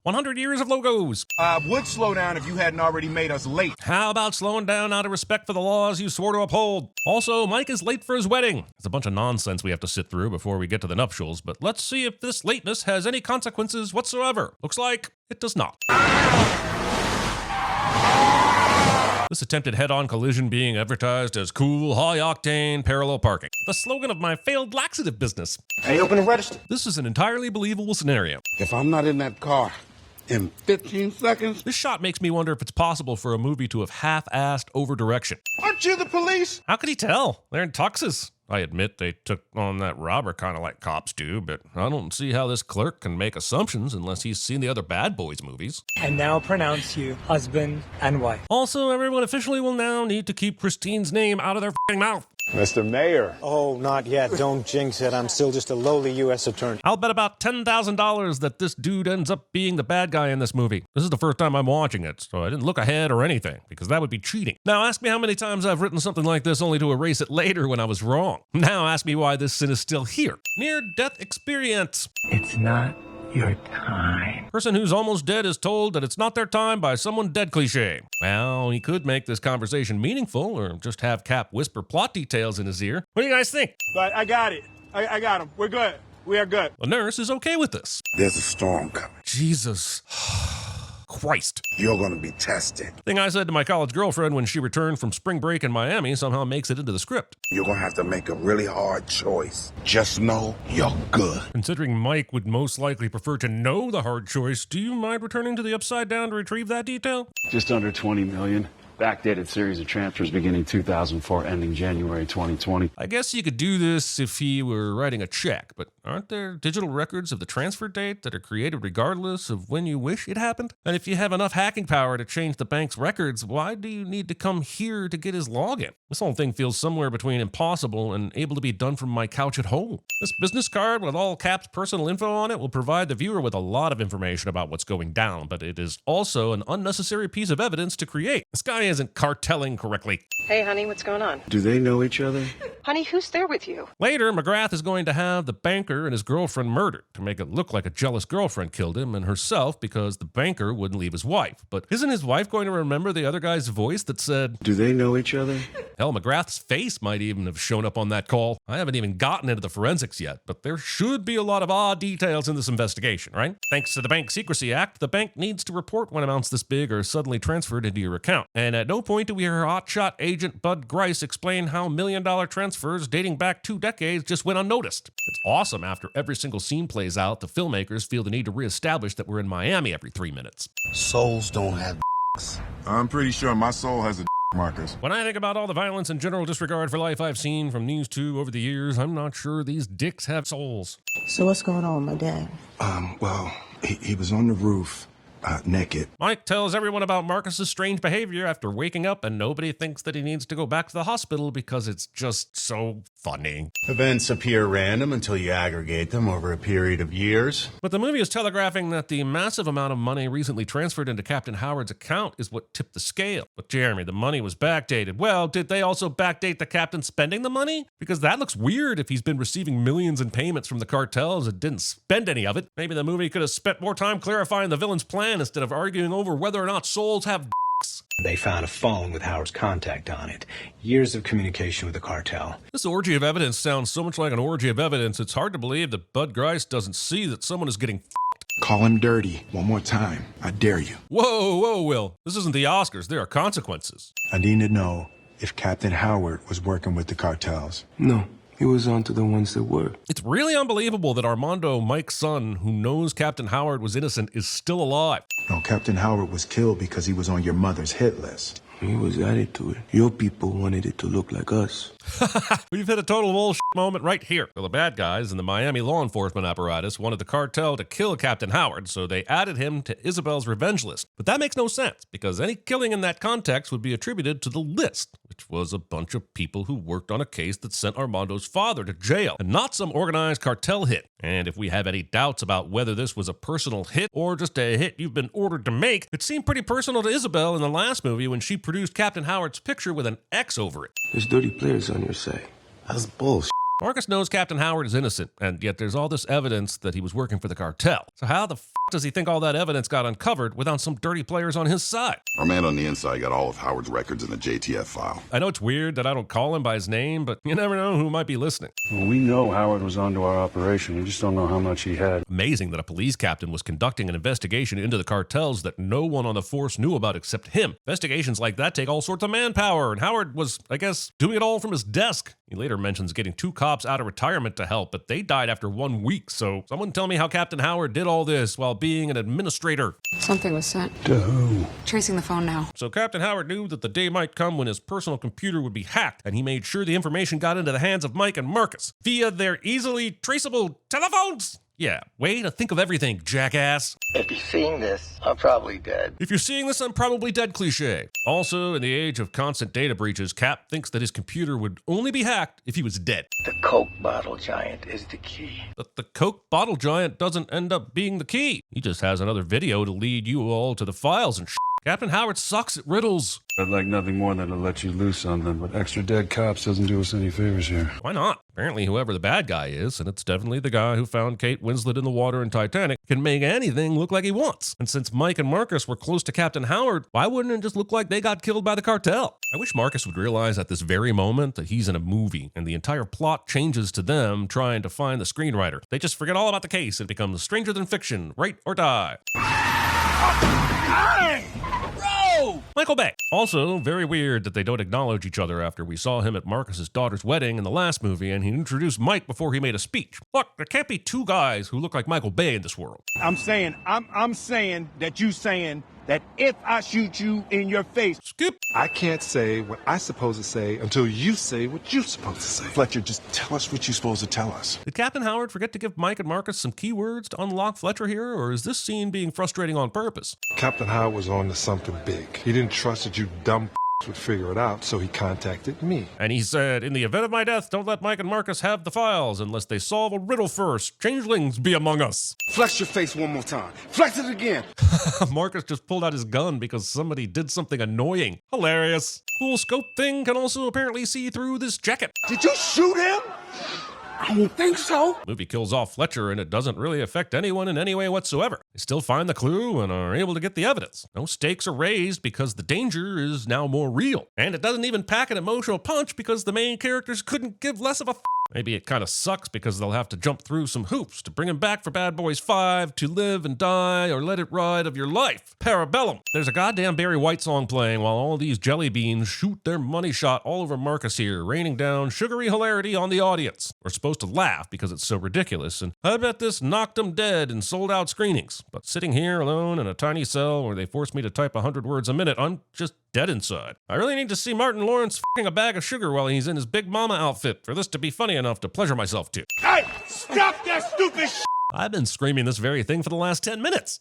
100 years of logos. I would slow down if you hadn't already made us late. How about slowing down out of respect for the laws you swore to uphold? Also, Mike is late for his wedding. It's a bunch of nonsense we have to sit through before we get to the nuptials, but let's see if this lateness has any consequences whatsoever. Looks like it does not. This attempted head-on collision being advertised as cool, high-octane, parallel parking. The slogan of my failed laxative business. Hey, open the register. This is an entirely believable scenario. If I'm not in that car in 15 seconds... This shot makes me wonder if it's possible for a movie to have half-assed over-direction. Aren't you the police? How could he tell? They're in tuxes. I admit they took on that robber kind of like cops do, but I don't see how this clerk can make assumptions unless he's seen the other Bad Boys movies. I now pronounce you husband and wife. Also, everyone officially will now need to keep Christine's name out of their f***ing mouth. Mr. Mayor. Oh, not yet. Don't jinx it. I'm still just a lowly U.S. attorney. I'll bet about $10,000 that this dude ends up being the bad guy in this movie. This is the first time I'm watching it, so I didn't look ahead or anything, because that would be cheating. Now ask me how many times I've written something like this only to erase it later when I was wrong. Now ask me why this sin is still here. Near-death experience. It's not your time. Person who's almost dead is told that it's not their time by someone dead cliche. Well, he could make this conversation meaningful or just have Cap whisper plot details in his ear. What do you guys think? But I got it. I got him. We're good. We are good. The nurse is okay with this. There's a storm coming. Jesus Christ. You're going to be tested. Thing I said to my college girlfriend when she returned from spring break in Miami somehow makes it into the script. You're going to have to make a really hard choice. Just know you're good. Considering Mike would most likely prefer to know the hard choice, do you mind returning to the Upside Down to retrieve that detail? Just under 20 million. Backdated series of transfers beginning 2004, ending January 2020. I guess you could do this if he were writing a check, but aren't there digital records of the transfer date that are created regardless of when you wish it happened? And if you have enough hacking power to change the bank's records, why do you need to come here to get his login? This whole thing feels somewhere between impossible and able to be done from my couch at home. This business card with all Cap's personal info on it will provide the viewer with a lot of information about what's going down, but it is also an unnecessary piece of evidence to create. This guy isn't cartelling correctly. Hey, honey, what's going on? Do they know each other? Honey, who's there with you? Later, McGrath is going to have the banker and his girlfriend murdered to make it look like a jealous girlfriend killed him and herself because the banker wouldn't leave his wife. But isn't his wife going to remember the other guy's voice that said... Do they know each other? Hell, McGrath's face might even have shown up on that call. I haven't even gotten into the forensics yet, but there should be a lot of odd details in this investigation, right? Thanks to the Bank Secrecy Act, the bank needs to report when amounts this big are suddenly transferred into your account. And at no point do we hear hotshot agent Bud Grice explain how million-dollar transfers dating back 2 decades just went unnoticed. It's awesome after every single scene plays out, the filmmakers feel the need to reestablish that we're in Miami every 3 minutes. Souls don't have I'm pretty sure my soul has a Marcus. When I think about all the violence and general disregard for life I've seen from these two over the years, I'm not sure these dicks have souls. So what's going on with my dad? Well, he was on the roof, naked. Mike tells everyone about Marcus's strange behavior after waking up, and nobody thinks that he needs to go back to the hospital because it's just so funny. Events appear random until you aggregate them over a period of years. But the movie is telegraphing that the massive amount of money recently transferred into Captain Howard's account is what tipped the scale. But Jeremy, the money was backdated. Well, did they also backdate the captain spending the money? Because that looks weird if he's been receiving millions in payments from the cartels and didn't spend any of it. Maybe the movie could have spent more time clarifying the villain's plan instead of arguing over whether or not souls have dicks. They found a phone with Howard's contact on it. Years of communication with the cartel. This orgy of evidence sounds so much like an orgy of evidence, it's hard to believe that Bud Grice doesn't see that someone is getting Call him dirty one more time. I dare you. Whoa, Will. This isn't the Oscars. There are consequences. I need to know if Captain Howard was working with the cartels. No. He was on to the ones that were. It's really unbelievable that Armando, Mike's son, who knows Captain Howard was innocent, is still alive. No, Captain Howard was killed because he was on your mother's hit list. He was added to it. Your people wanted it to look like us. We've hit a total bullshit moment right here. Well, the bad guys in the Miami law enforcement apparatus wanted the cartel to kill Captain Howard, so they added him to Isabel's revenge list. But that makes no sense, because any killing in that context would be attributed to the list, which was a bunch of people who worked on a case that sent Armando's father to jail, and not some organized cartel hit. And if we have any doubts about whether this was a personal hit or just a hit you've been ordered to make, it seemed pretty personal to Isabel in the last movie when she produced Captain Howard's picture with an X over it. There's dirty players on your side. That's bullshit. Marcus knows Captain Howard is innocent, and yet there's all this evidence that he was working for the cartel. So how the does he think all that evidence got uncovered without some dirty players on his side? Our man on the inside got all of Howard's records in the JTF file. I know it's weird that I don't call him by his name, but you never know who might be listening. Well, we know Howard was onto our operation. We just don't know how much he had. Amazing that a police captain was conducting an investigation into the cartels that no one on the force knew about except him. Investigations like that take all sorts of manpower, and Howard was, I guess, doing it all from his desk. He later mentions getting 2 cops out of retirement to help, but they died after 1 week, so someone tell me how Captain Howard did all this while being an administrator. Something was sent. To who? Tracing the phone now. So Captain Howard knew that the day might come when his personal computer would be hacked, and he made sure the information got into the hands of Mike and Marcus via their easily traceable telephones. Yeah, way to think of everything, jackass. If you're seeing this, I'm probably dead. If you're seeing this, I'm probably dead cliche. Also, in the age of constant data breaches, Cap thinks that his computer would only be hacked if he was dead. The Coke bottle giant is the key. But the Coke bottle giant doesn't end up being the key. He just has another video to lead you all to the files and shit. Captain Howard sucks at riddles. I'd like nothing more than to let you loose on them, but extra dead cops doesn't do us any favors here. Why not? Apparently whoever the bad guy is, and it's definitely the guy who found Kate Winslet in the water in Titanic, can make anything look like he wants. And since Mike and Marcus were close to Captain Howard, why wouldn't it just look like they got killed by the cartel? I wish Marcus would realize at this very moment that he's in a movie, and the entire plot changes to them trying to find the screenwriter. They just forget all about the case and it becomes stranger than fiction, write or die. Michael Bay. Also, very weird that they don't acknowledge each other after we saw him at Marcus's daughter's wedding in the last movie, and he introduced Mike before he made a speech. Look, there can't be 2 guys who look like Michael Bay in this world. I'm saying that you saying that if I shoot you in your face. Skip. I can't say what I'm supposed to say until you say what you're supposed to say. Fletcher, just tell us what you're supposed to tell us. Did Captain Howard forget to give Mike and Marcus some keywords to unlock Fletcher here, or is this scene being frustrating on purpose? Captain Howard was on to something big. He didn't trust that you dumb would figure it out, so he contacted me. And he said, in the event of my death, don't let Mike and Marcus have the files unless they solve a riddle first. Changelings be among us. Flex your face one more time. Flex it again. Marcus just pulled out his gun because somebody did something annoying. Hilarious. Cool scope thing can also apparently see through this jacket. Did you shoot him? I don't think so. Movie kills off Fletcher and it doesn't really affect anyone in any way whatsoever. They still find the clue and are able to get the evidence. No stakes are raised because the danger is now more real. And it doesn't even pack an emotional punch because the main characters couldn't give less of a Maybe it kind of sucks because they'll have to jump through some hoops to bring him back for Bad Boys 5, To Live and Die, or Let It Ride of Your Life. Parabellum. There's a goddamn Barry White song playing while all these jelly beans shoot their money shot all over Marcus here, raining down sugary hilarity on the audience. We're supposed to laugh because it's so ridiculous, and I bet this knocked them dead in sold-out screenings. But sitting here alone in a tiny cell where they force me to type 100 words a minute, I'm just dead inside. I really need to see Martin Lawrence f***ing a bag of sugar while he's in his Big Mama outfit for this to be funny enough to pleasure myself to. Hey, stop that stupid shit! I've been screaming this very thing for the last 10 minutes.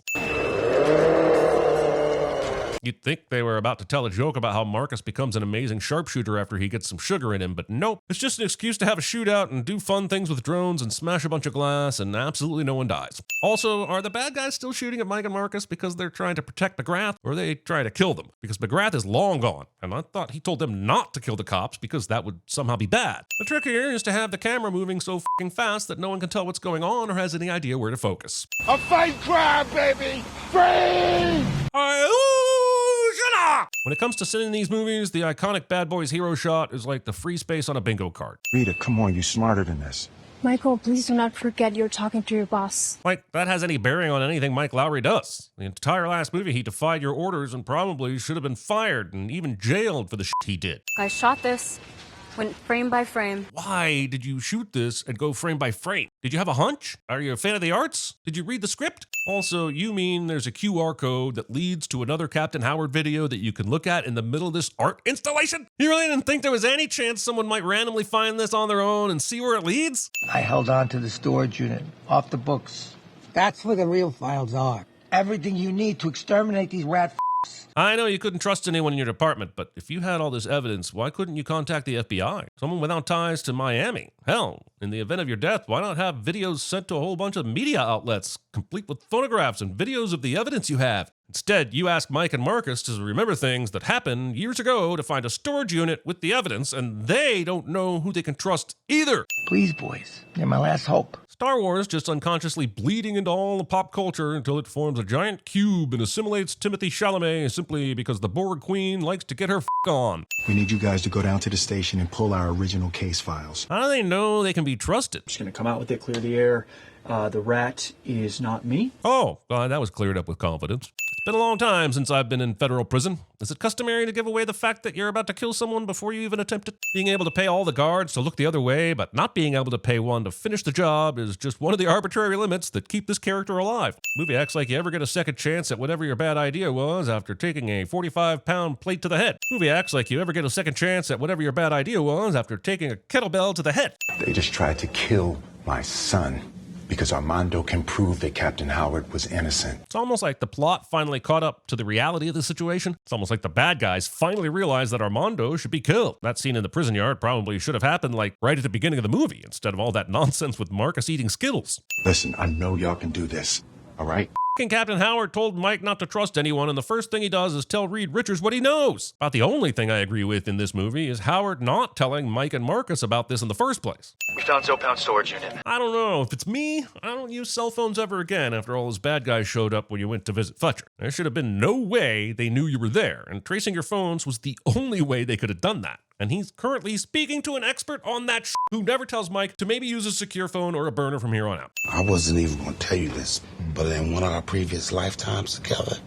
You'd think they were about to tell a joke about how Marcus becomes an amazing sharpshooter after he gets some sugar in him, but nope. It's just an excuse to have a shootout and do fun things with drones and smash a bunch of glass, and absolutely no one dies. Also, are the bad guys still shooting at Mike and Marcus because they're trying to protect McGrath, or are they trying to kill them? Because McGrath is long gone, and I thought he told them not to kill the cops because that would somehow be bad. The trick here is to have the camera moving so f***ing fast that no one can tell what's going on or has any idea where to focus. A fight crime, baby! Free! When it comes to sitting in these movies, the iconic Bad Boys hero shot is like the free space on a bingo card. Rita, come on, you're smarter than this. Michael, please do not forget you're talking to your boss. Like, that has any bearing on anything Mike Lowry does. The entire last movie, he defied your orders and probably should have been fired and even jailed for the shit he did. I shot this. Went frame by frame. Why did you shoot this and go frame by frame? Did you have a hunch? Are you a fan of the arts? Did you read the script? Also, you mean there's a QR code that leads to another Captain Howard video that you can look at in the middle of this art installation? You really didn't think there was any chance someone might randomly find this on their own and see where it leads? I held on to the storage unit, off the books. That's where the real files are. Everything you need to exterminate these rat I know you couldn't trust anyone in your department, but if you had all this evidence, why couldn't you contact the FBI? Someone without ties to Miami? Hell, in the event of your death, why not have videos sent to a whole bunch of media outlets, complete with photographs and videos of the evidence you have? Instead, you ask Mike and Marcus to remember things that happened years ago to find a storage unit with the evidence, and they don't know who they can trust either. Please, boys. You're my last hope. Star Wars just unconsciously bleeding into all the pop culture until it forms a giant cube and assimilates Timothée Chalamet simply because the Borg Queen likes to get her on. We need you guys to go down to the station and pull our original case files. How do they know they can be trusted? Just gonna come out with it, clear the air. The rat is not me. Oh, that was cleared up with confidence. It's been a long time since I've been in federal prison. Is it customary to give away the fact that you're about to kill someone before you even attempt it? Being able to pay all the guards to look the other way, but not being able to pay one to finish the job is just one of the arbitrary limits that keep this character alive. The movie acts like you ever get a second chance at whatever your bad idea was after taking a 45-pound plate to the head. The movie acts like you ever get a second chance at whatever your bad idea was after taking a kettlebell to the head. They just tried to kill my son because Armando can prove that Captain Howard was innocent. It's almost like the plot finally caught up to the reality of the situation. It's almost like the bad guys finally realized that Armando should be killed. That scene in the prison yard probably should have happened like right at the beginning of the movie instead of all that nonsense with Marcus eating Skittles. Listen, I know y'all can do this, all right? Captain Howard told Mike not to trust anyone, and the first thing he does is tell Reed Richards what he knows. About the only thing I agree with in this movie is Howard not telling Mike and Marcus about this in the first place. We found Zopound storage unit. I don't know. If it's me, I don't use cell phones ever again after all those bad guys showed up when you went to visit Fletcher. There should have been no way they knew you were there, and tracing your phones was the only way they could have done that. And he's currently speaking to an expert on that who never tells Mike to maybe use a secure phone or a burner from here on out. I wasn't even going to tell you this, but in one of our previous lifetimes together,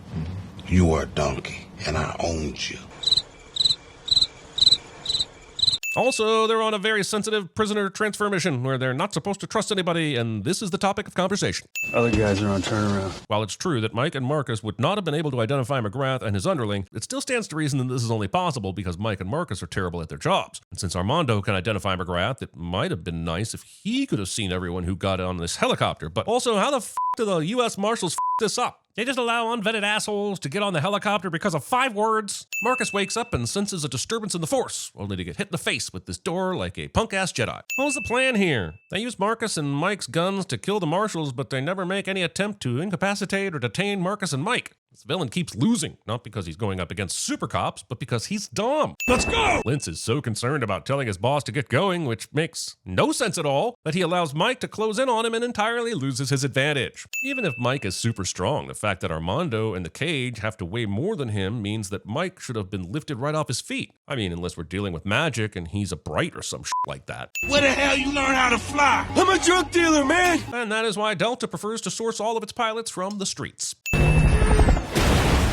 you were a donkey, and I owned you. Also, they're on a very sensitive prisoner transfer mission where they're not supposed to trust anybody, and this is the topic of conversation. Other guys are on turnaround. While it's true that Mike and Marcus would not have been able to identify McGrath and his underling, it still stands to reason that this is only possible because Mike and Marcus are terrible at their jobs. And since Armando can identify McGrath, it might have been nice if he could have seen everyone who got on this helicopter. But also, how the f*** do the U.S. Marshals f*** this up? They just allow unvetted assholes to get on the helicopter because of 5 words. Marcus wakes up and senses a disturbance in the force, only to get hit in the face with this door like a punk-ass Jedi. What was the plan here? They use Marcus and Mike's guns to kill the marshals, but they never make any attempt to incapacitate or detain Marcus and Mike. This villain keeps losing, not because he's going up against super cops, but because he's dumb. Let's go! Lintz is so concerned about telling his boss to get going, which makes no sense at all, that he allows Mike to close in on him and entirely loses his advantage. Even if Mike is super strong, the fact that Armando and the cage have to weigh more than him means that Mike should have been lifted right off his feet. I mean, unless we're dealing with magic and he's a bright or some shit like that. Where the hell you learn how to fly? I'm a drug dealer, man! And that is why Delta prefers to source all of its pilots from the streets.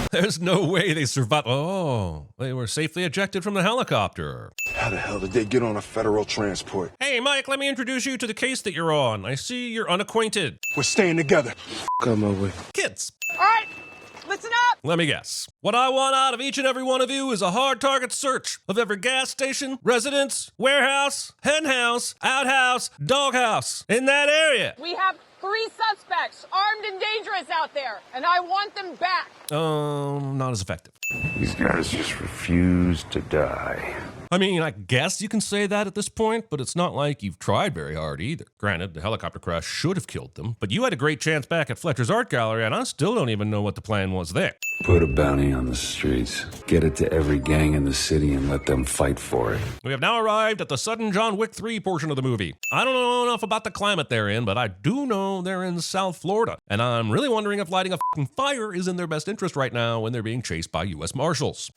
There's no way they survived. Oh, they were safely ejected from the helicopter. How the hell did they get on a federal transport? Hey, Mike, let me introduce you to the case that you're on. I see you're unacquainted. We're staying together. Come over. Kids. All right, listen up. Let me guess. What I want out of each and every one of you is a hard target search of every gas station, residence, warehouse, hen house, outhouse, doghouse in that area. We have 3 suspects, armed and dangerous out there, and I want them back. Not as effective. These guys just refuse to die. I mean, I guess you can say that at this point, but it's not like you've tried very hard either. Granted, the helicopter crash should have killed them, but you had a great chance back at Fletcher's Art Gallery, and I still don't even know what the plan was there. Put a bounty on the streets. Get it to every gang in the city and let them fight for it. We have now arrived at the sudden John Wick 3 portion of the movie. I don't know enough about the climate they're in, but I do know they're in South Florida, and I'm really wondering if lighting a f***ing fire is in their best interest right now when they're being chased by U.S. Marshals.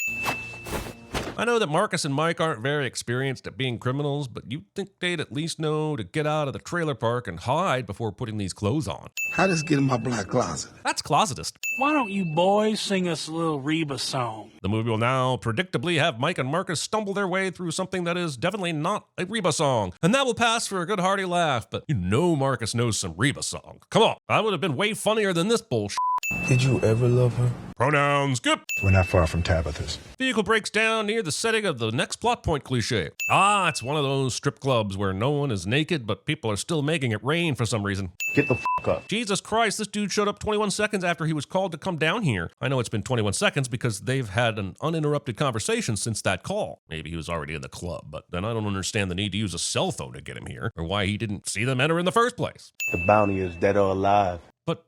I know that Marcus and Mike aren't very experienced at being criminals, but you'd think they'd at least know to get out of the trailer park and hide before putting these clothes on. How does get in my black closet? That's closetist. Why don't you boys sing us a little Reba song? The movie will now predictably have Mike and Marcus stumble their way through something that is definitely not a Reba song, and that will pass for a good hearty laugh, but you know Marcus knows some Reba song. Come on, that would have been way funnier than this bullshit. Did you ever love her? Pronouns, skip. We're not far from Tabitha's. Vehicle breaks down near the setting of the next plot point cliche. Ah, it's one of those strip clubs where no one is naked, but people are still making it rain for some reason. Get the f*** up. Jesus Christ, this dude showed up 21 seconds after he was called to come down here. I know it's been 21 seconds because they've had an uninterrupted conversation since that call. Maybe he was already in the club, but then I don't understand the need to use a cell phone to get him here, or why he didn't see them enter in the first place. The bounty is dead or alive. But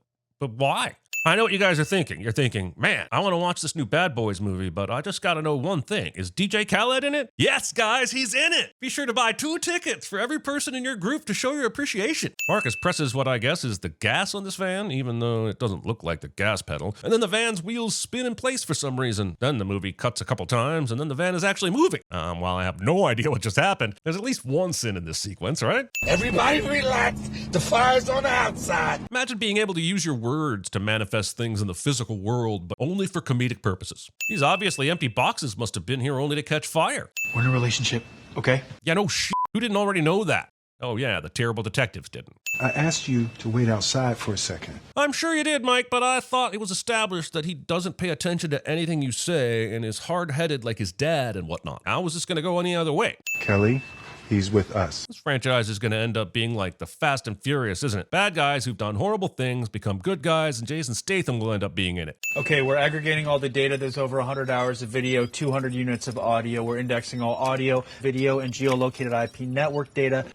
why? I know what you guys are thinking. You're thinking, man, I want to watch this new Bad Boys movie, but I just got to know one thing. Is DJ Khaled in it? Yes, guys, he's in it. Be sure to buy 2 tickets for every person in your group to show your appreciation. Marcus presses what I guess is the gas on this van, even though it doesn't look like the gas pedal. And then the van's wheels spin in place for some reason. Then the movie cuts a couple times, and then the van is actually moving. While I have no idea what just happened, there's at least one sin in this sequence, right? Everybody relax. The fire's on the outside. Imagine being able to use your words to manifest things in the physical world, but only for comedic purposes. These obviously empty boxes must have been here only to catch fire. We're in a relationship, okay? Yeah, no shit. Who didn't already know that? Oh yeah, the terrible detectives didn't. I asked you to wait outside for a second. I'm sure you did, Mike, but I thought it was established that he doesn't pay attention to anything you say and is hard-headed like his dad and whatnot. How was this going to go any other way? Kelly, he's with us. This franchise is going to end up being like the Fast and Furious, isn't it? Bad guys who've done horrible things become good guys, and Jason Statham will end up being in it. Okay, we're aggregating all the data. There's over 100 hours of video, 200 units of audio. We're indexing all audio, video, and geolocated IP network data.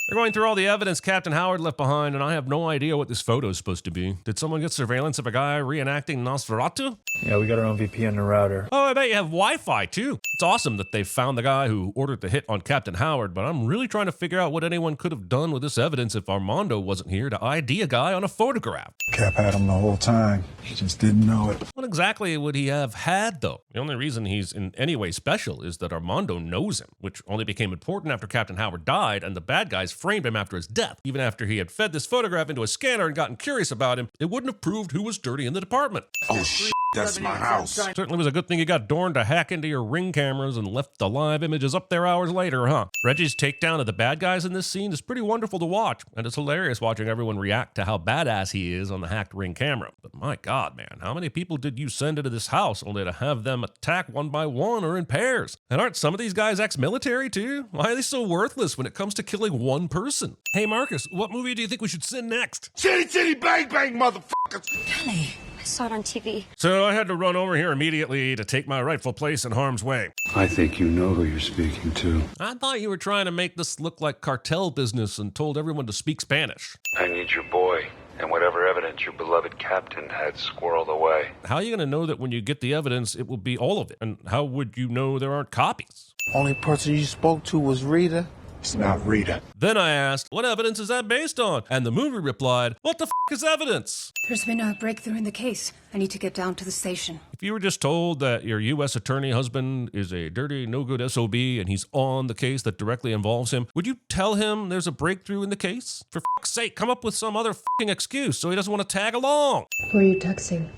They're going through all the evidence Captain Howard left behind, and I have no idea what this photo is supposed to be. Did someone get surveillance of a guy reenacting Nosferatu? Yeah, we got our own VPN and router. Oh, I bet you have Wi-Fi, too. It's awesome that they found the guy who ordered the hit on Captain Howard, but I'm really trying to figure out what anyone could have done with this evidence if Armando wasn't here to ID a guy on a photograph. Cap had him the whole time. He just didn't know it. What exactly would he have had, though? The only reason he's in any way special is that Armando knows him, which only became important after Captain Howard died, and the bad guys framed him after his death. Even after he had fed this photograph into a scanner and gotten curious about him, it wouldn't have proved who was dirty in the department. Oh, shit. That's my house. Certainly was a good thing you got Dorn to hack into your Ring cameras and left the live images up there hours later, huh? Reggie's takedown of the bad guys in this scene is pretty wonderful to watch, and it's hilarious watching everyone react to how badass he is on the hacked Ring camera. But my God, man, how many people did you send into this house only to have them attack one by one or in pairs? And aren't some of these guys ex-military too? Why are they so worthless when it comes to killing one person? Hey Marcus, what movie do you think we should send next? Chitty chitty bang bang, motherfuckers. Kelly, I saw it on TV. So I had to run over here immediately to take my rightful place in harm's way. I think you know who you're speaking to. I thought you were trying to make this look like cartel business and told everyone to speak Spanish. I need your boy and whatever evidence your beloved captain had squirreled away. How are you going to know that when you get the evidence, it will be all of it? And how would you know there aren't copies? Only person you spoke to was Rita. It's not Rita. Then I asked, what evidence is that based on? And the movie replied, what the is evidence? There's been a breakthrough in the case. I need to get down to the station. If you were just told that your U.S. attorney husband is a dirty, no-good SOB and he's on the case that directly involves him, would you tell him there's a breakthrough in the case? For fuck's sake, come up with some other fucking excuse so he doesn't want to tag along. Who are you texting?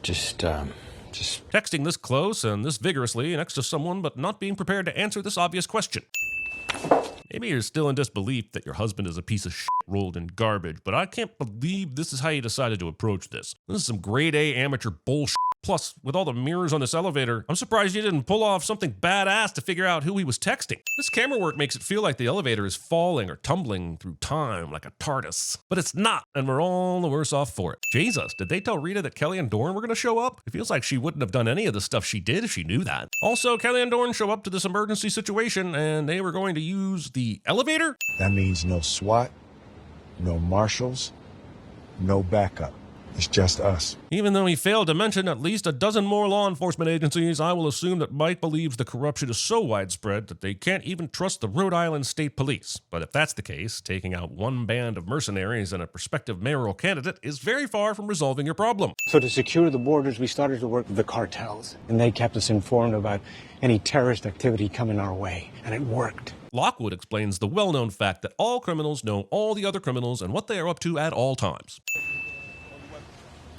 Just texting this close and this vigorously next to someone, but not being prepared to answer this obvious question. Maybe you're still in disbelief that your husband is a piece of shit rolled in garbage, but I can't believe this is how you decided to approach this. This is some grade A amateur bullshit. Plus, with all the mirrors on this elevator, I'm surprised you didn't pull off something badass to figure out who he was texting. This camera work makes it feel like the elevator is falling or tumbling through time like a TARDIS. But it's not, and we're all the worse off for it. Jesus, did they tell Rita that Kelly and Dorn were going to show up? It feels like she wouldn't have done any of the stuff she did if she knew that. Also, Kelly and Dorn show up to this emergency situation, and they were going to use the elevator? That means no SWAT, no marshals, no backup. It's just us. Even though he failed to mention at least a dozen more law enforcement agencies, I will assume that Mike believes the corruption is so widespread that they can't even trust the Rhode Island State Police. But if that's the case, taking out one band of mercenaries and a prospective mayoral candidate is very far from resolving your problem. So to secure the borders, we started to work with the cartels, and they kept us informed about any terrorist activity coming our way, and it worked. Lockwood explains the well-known fact that all criminals know all the other criminals and what they are up to at all times.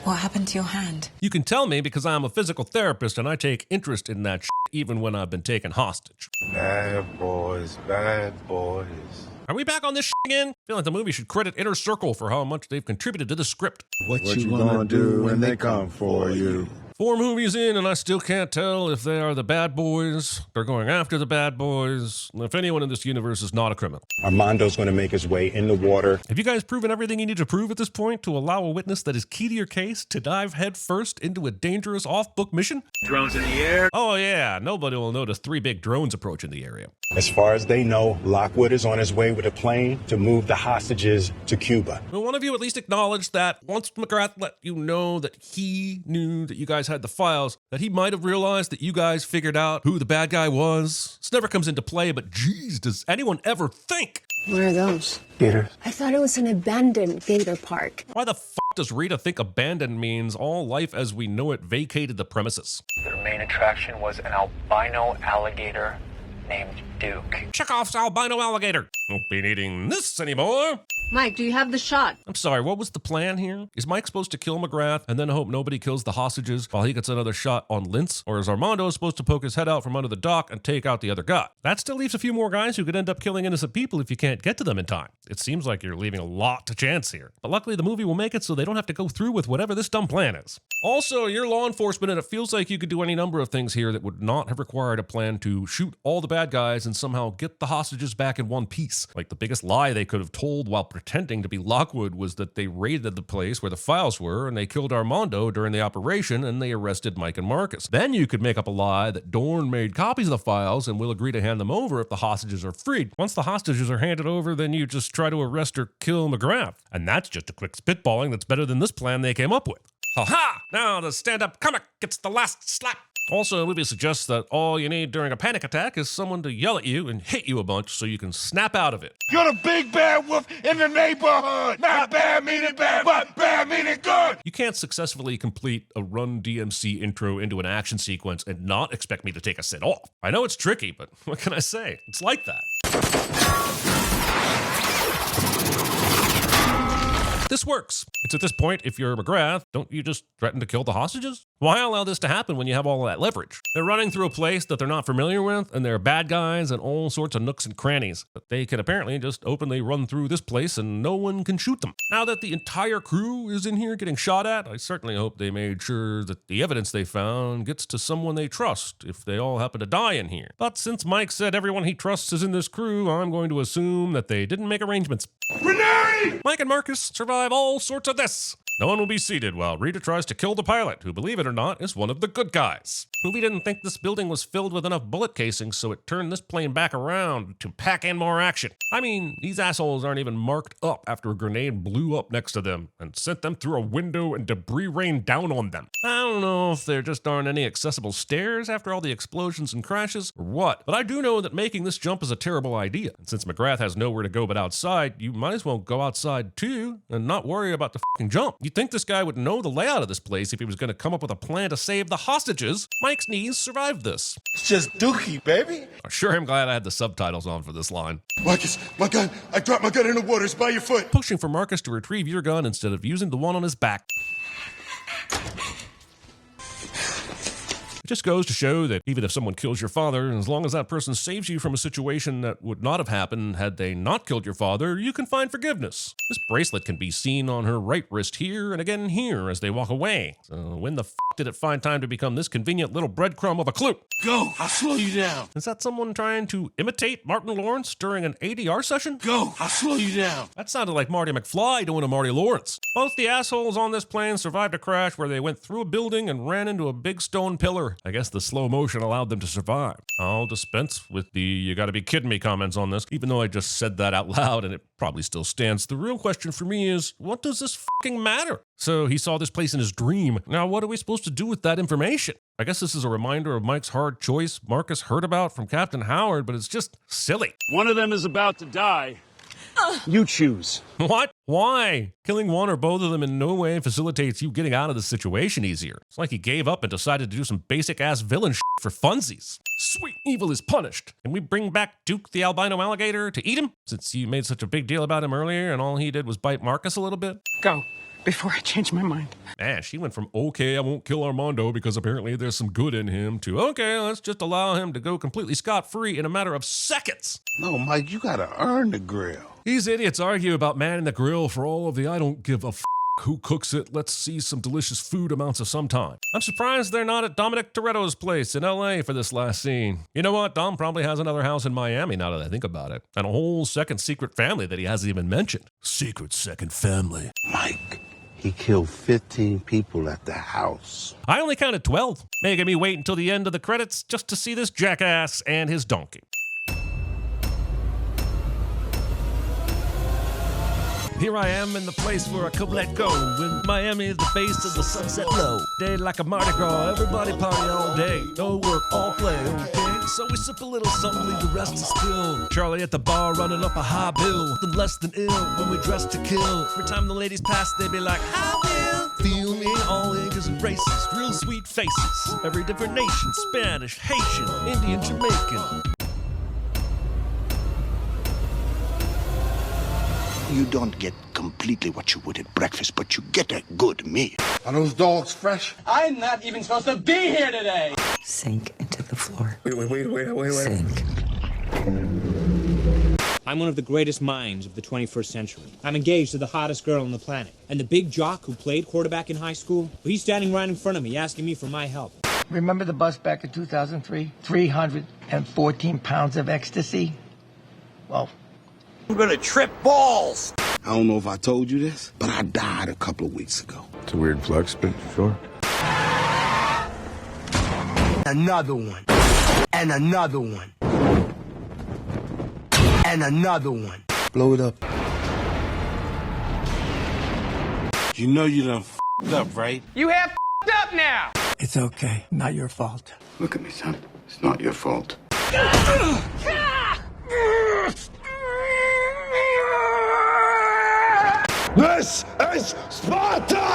What happened to your hand? You can tell me because I'm a physical therapist and I take interest in that shit even when I've been taken hostage. Bad boys, bad boys. Are we back on this shit again? I feel like the movie should credit Inner Circle for how much they've contributed to the script. What you gonna do when they come for you? 4 movies in, and I still can't tell if they are the bad boys, they're going after the bad boys, if anyone in this universe is not a criminal. Armando's going to make his way in the water. Have you guys proven everything you need to prove at this point to allow a witness that is key to your case to dive headfirst into a dangerous off-book mission? Drones in the air. Oh yeah, nobody will notice 3 big drones approaching the area. As far as they know, Lockwood is on his way with a plane to move the hostages to Cuba. Will one of you at least acknowledge that once McGrath let you know that he knew that you guys had the files, that he might have realized that you guys figured out who the bad guy was? This never comes into play, but geez, does anyone ever think? Where are those? Gators. I thought it was an abandoned gator park. Why the f*** does Rita think abandoned means all life as we know it vacated the premises? Their main attraction was an albino alligator named Duke. Chekhov's albino alligator. Won't be needing this anymore. Mike, do you have the shot? I'm sorry, what was the plan here? Is Mike supposed to kill McGrath and then hope nobody kills the hostages while he gets another shot on Lintz? Or is Armando supposed to poke his head out from under the dock and take out the other guy? That still leaves a few more guys who could end up killing innocent people if you can't get to them in time. It seems like you're leaving a lot to chance here. But luckily the movie will make it so they don't have to go through with whatever this dumb plan is. Also, you're law enforcement and it feels like you could do any number of things here that would not have required a plan to shoot all the bad guys and somehow get the hostages back in one piece. Like the biggest lie they could have told while pretending to be Lockwood was that they raided the place where the files were and they killed Armando during the operation and they arrested Mike and Marcus. Then you could make up a lie that Dorn made copies of the files and will agree to hand them over if the hostages are freed. Once the hostages are handed over, then you just try to arrest or kill McGrath. And that's just a quick spitballing that's better than this plan they came up with. Ha ha! Now the stand-up comic gets the last slap. Also, the movie suggests that all you need during a panic attack is someone to yell at you and hit you a bunch so you can snap out of it. You're the big bad wolf in the neighborhood. Not bad meaning bad, but bad meaning good. You can't successfully complete a Run DMC intro into an action sequence and not expect me to take a sit off. I know it's tricky, but what can I say? It's like that. This works. It's at this point, if you're McGrath, don't you just threaten to kill the hostages? Why allow this to happen when you have all that leverage? They're running through a place that they're not familiar with, and there are bad guys and all sorts of nooks and crannies. But they can apparently just openly run through this place and no one can shoot them. Now that the entire crew is in here getting shot at, I certainly hope they made sure that the evidence they found gets to someone they trust if they all happen to die in here. But since Mike said everyone he trusts is in this crew, I'm going to assume that they didn't make arrangements. Renee! Mike and Marcus survive all sorts of this. No one will be seated while Rita tries to kill the pilot, who, believe it or not, is one of the good guys. Movie didn't think this building was filled with enough bullet casings, so it turned this plane back around to pack in more action. I mean, these assholes aren't even marked up after a grenade blew up next to them and sent them through a window and debris rained down on them. I don't know if there just aren't any accessible stairs after all the explosions and crashes or what, but I do know that making this jump is a terrible idea. And since McGrath has nowhere to go but outside, you might as well go outside too and not worry about the fucking jump. You'd think this guy would know the layout of this place if he was going to come up with a plan to save the hostages. Mike's knees survived this. It's just Dookie, baby. I sure am glad I had the subtitles on for this line. Marcus, my gun. I dropped my gun in the water. It's by your foot. Pushing for Marcus to retrieve your gun instead of using the one on his back. It just goes to show that even if someone kills your father, as long as that person saves you from a situation that would not have happened had they not killed your father, you can find forgiveness. This bracelet can be seen on her right wrist here and again here as they walk away. So when the f*** did it find time to become this convenient little breadcrumb of a clue? Go, I'll slow you down. Is that someone trying to imitate Martin Lawrence during an ADR session? Go, I'll slow you down. That sounded like Marty McFly doing a Marty Lawrence. Both the assholes on this plane survived a crash where they went through a building and ran into a big stone pillar. I guess the slow motion allowed them to survive. I'll dispense with the "you gotta be kidding me" comments on this, even though I just said that out loud and it probably still stands. The real question for me is, what does this fucking matter? So he saw this place in his dream. Now what are we supposed to do with that information? I guess this is a reminder of Mike's hard choice Marcus heard about from Captain Howard, but it's just silly. One of them is about to die. You choose. What? Why? Killing one or both of them in no way facilitates you getting out of the situation easier. It's like he gave up and decided to do some basic-ass villain shit for funsies. Sweet evil is punished. Can we bring back Duke the albino alligator to eat him? Since you made such a big deal about him earlier and all he did was bite Marcus a little bit? Go, before I change my mind. Man, she went from, okay, I won't kill Armando because apparently there's some good in him, to, okay, let's just allow him to go completely scot-free in a matter of seconds. No, Mike, you gotta earn the grill. These idiots argue about manning the grill for all of the I don't give a f who cooks it? Let's see some delicious food amounts of some time. I'm surprised they're not at Dominic Toretto's place in LA for this last scene. You know what? Dom probably has another house in Miami now that I think about it. And a whole second secret family that he hasn't even mentioned. Secret second family. Mike, he killed 15 people at the house. I only counted 12, making me wait until the end of the credits just to see this jackass and his donkey. Here I am in the place where I could let go. In Miami, the base of the sunset low. Day like a Mardi Gras, everybody party all day. No work, all play, okay? So we sip a little something, leave the rest to spill. Charlie at the bar running up a high bill. Nothing less than ill when we dress to kill. Every time the ladies pass, they be like, I will feel me, all ages and races. Real sweet faces, every different nation. Spanish, Haitian, Indian, Jamaican. You don't get completely what you would at breakfast, but you get a good meal. Are those dogs fresh? I'm not even supposed to be here today. Sink into the floor. Wait. Sink. I'm one of the greatest minds of the 21st century. I'm engaged to the hottest girl on the planet. And the big jock who played quarterback in high school, well, he's standing right in front of me asking me for my help. Remember the bus back in 2003? 314 pounds of ecstasy? Well, I'm gonna trip balls. I don't know if I told you this, but I died a couple of weeks ago. It's a weird flex, but sure. Another one. And another one. And another one. Blow it up. You know you done f***ed up, right? You have f***ed up now. it's okay. Not your fault. Look at me, son. It's not your fault. This is Sparta!